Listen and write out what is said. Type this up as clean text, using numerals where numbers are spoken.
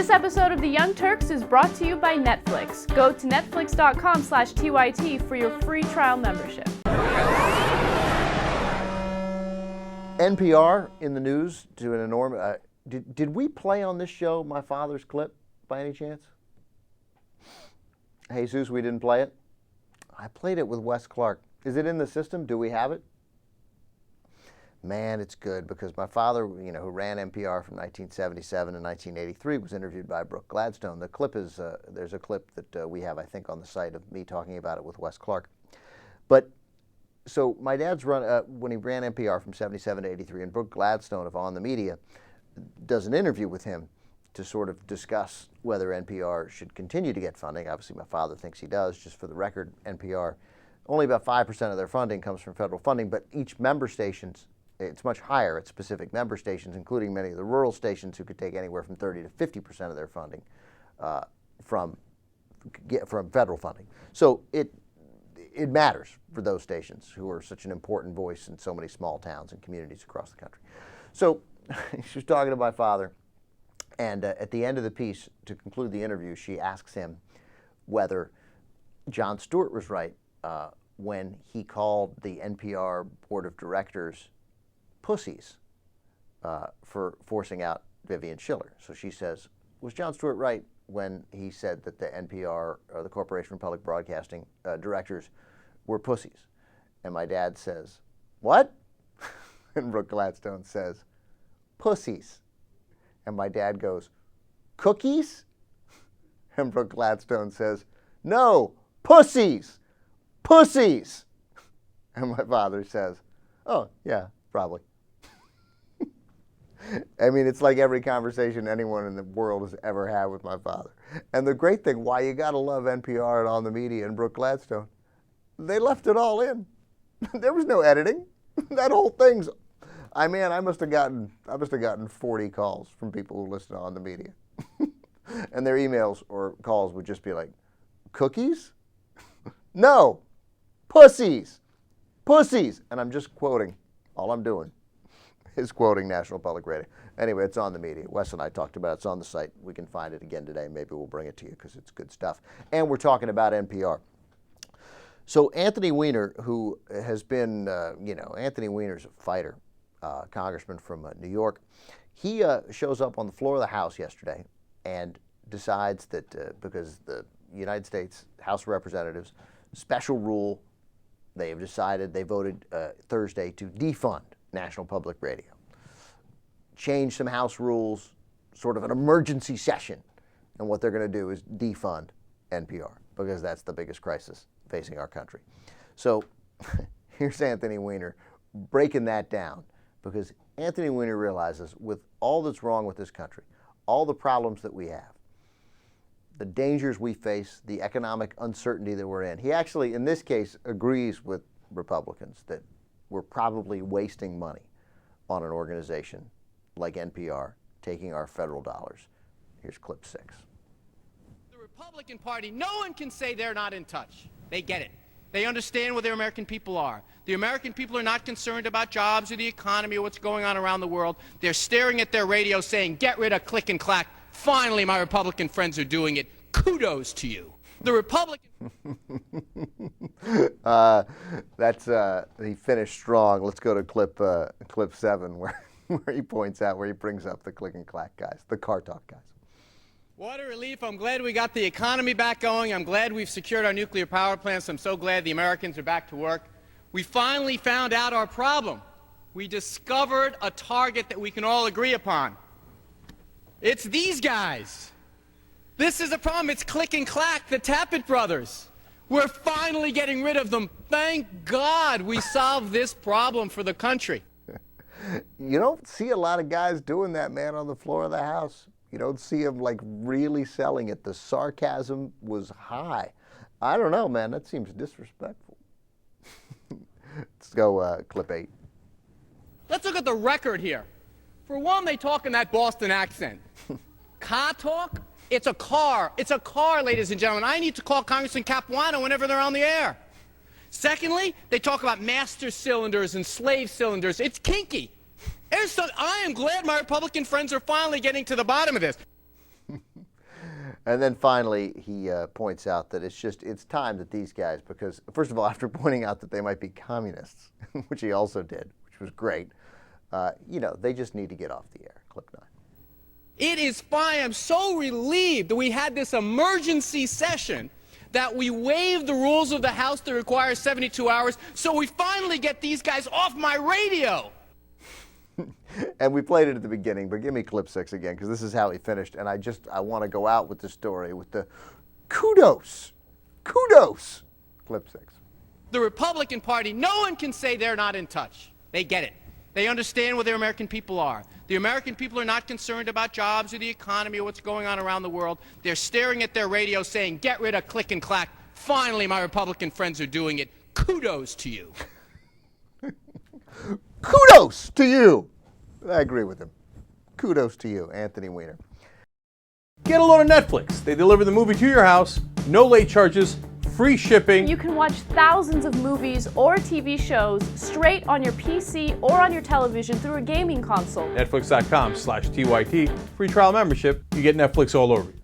This episode of The Young Turks is brought to you by Netflix. Go to netflix.com/TYT for your free trial membership. NPR in the news to an enormous... Did we play on this show my father's clip by any chance? Jesus, we didn't play it? I played it with Wes Clark. Is it in the system? Do we have it? Man, it's good because my father, who ran NPR from 1977 to 1983, was interviewed by Brooke Gladstone. The clip is, there's a clip that we have, I think, on the site of me talking about it with Wes Clark. But, so my dad's run, when he ran NPR from 77 to 83, and Brooke Gladstone of On the Media does an interview with him to sort of discuss whether NPR should continue to get funding. Obviously, my father thinks he does. Just for the record, NPR, only about 5% of their funding comes from federal funding, but each member stations, it's much higher at specific member stations, including many of the rural stations who could take anywhere from 30 to 50% of their funding from federal funding. So it matters for those stations who are such an important voice in so many small towns and communities across the country. So she was talking to my father, and at the end of the piece, to conclude the interview, she asks him whether Jon Stewart was right when he called the NPR board of directors pussies for forcing out Vivian Schiller. So she says, was Jon Stewart right when he said that the NPR, or the Corporation for Public Broadcasting directors were pussies? And my dad says, what? And Brooke Gladstone says, pussies. And my dad goes, cookies? And Brooke Gladstone says, no, pussies, pussies. And my father says, oh, yeah, probably. I mean, it's like every conversation anyone in the world has ever had with my father. And the great thing, why you gotta love NPR and On the Media and Brooke Gladstone, they left it all in. There was no editing. That whole thing's, I must have gotten 40 calls from people who listen to On the Media. And their emails or calls would just be like, cookies? No, pussies, pussies. And I'm just quoting, all I'm doing is quoting National Public Radio. Anyway, it's On the Media. Wes and I talked about it. It's on the site. We can find it again today. Maybe we'll bring it to you because it's good stuff. And we're talking about NPR. So Anthony Weiner, who has been, Anthony Weiner's a fighter, congressman from New York. He shows up on the floor of the House yesterday and decides that because the United States House of Representatives special rule, they have decided, they voted Thursday to defund National Public Radio. Change some House rules, sort of an emergency session. And what they're going to do is defund NPR because that's the biggest crisis facing our country. So here's Anthony Weiner breaking that down because Anthony Weiner realizes with all that's wrong with this country, all the problems that we have, the dangers we face, the economic uncertainty that we're in, he actually, in this case, agrees with Republicans that we're probably wasting money on an organization like NPR taking our federal dollars. Here's clip 6. The Republican Party, no one can say they're not in touch. They get it. They understand where the American people are. The American people are not concerned about jobs or the economy or what's going on around the world. They're staring at their radio saying, get rid of click and clack. Finally, my Republican friends are doing it. Kudos to you. The Republican... he finished strong. Let's go to clip 7 where he points out, where he brings up the click and clack guys, the car talk guys. What a relief. I'm glad we got the economy back going. I'm glad we've secured our nuclear power plants. I'm so glad the Americans are back to work. We finally found out our problem. We discovered a target that we can all agree upon. It's these guys. This is a problem. It's click and clack, the Tappet brothers. We're finally getting rid of them. Thank God we solved this problem for the country. You don't see a lot of guys doing that, man, on the floor of the House. You don't see them like really selling it. The sarcasm was high. I don't know, man. That seems disrespectful. Let's go clip 8. Let's look at the record here. For one, they talk in that Boston accent. Car talk? It's a car. It's a car, ladies and gentlemen. I need to call Congressman Capuano whenever they're on the air. Secondly, they talk about master cylinders and slave cylinders. It's kinky. I am glad my Republican friends are finally getting to the bottom of this. And then finally, he points out that it's time that these guys, because first of all, after pointing out that they might be communists, which he also did, which was great, they just need to get off the air. Clip 9. It is fine. I'm so relieved that we had this emergency session, that we waived the rules of the House that require 72 hours, so we finally get these guys off my radio. And we played it at the beginning, but give me clip 6 again, because this is how he finished. And I want to go out with the story with the kudos. Kudos. Clip 6. The Republican Party, no one can say they're not in touch. They get it. They understand where the American people are. The American people are not concerned about jobs or the economy or what's going on around the world. They're staring at their radio saying, get rid of click and clack. Finally, my Republican friends are doing it. Kudos to you. Kudos to you. I agree with him. Kudos to you, Anthony Weiner. Get a load of Netflix. They deliver the movie to your house, no late charges, free shipping. You can watch thousands of movies or TV shows straight on your PC or on your television through a gaming console. Netflix.com/TYT. Free trial membership. You get Netflix all over you.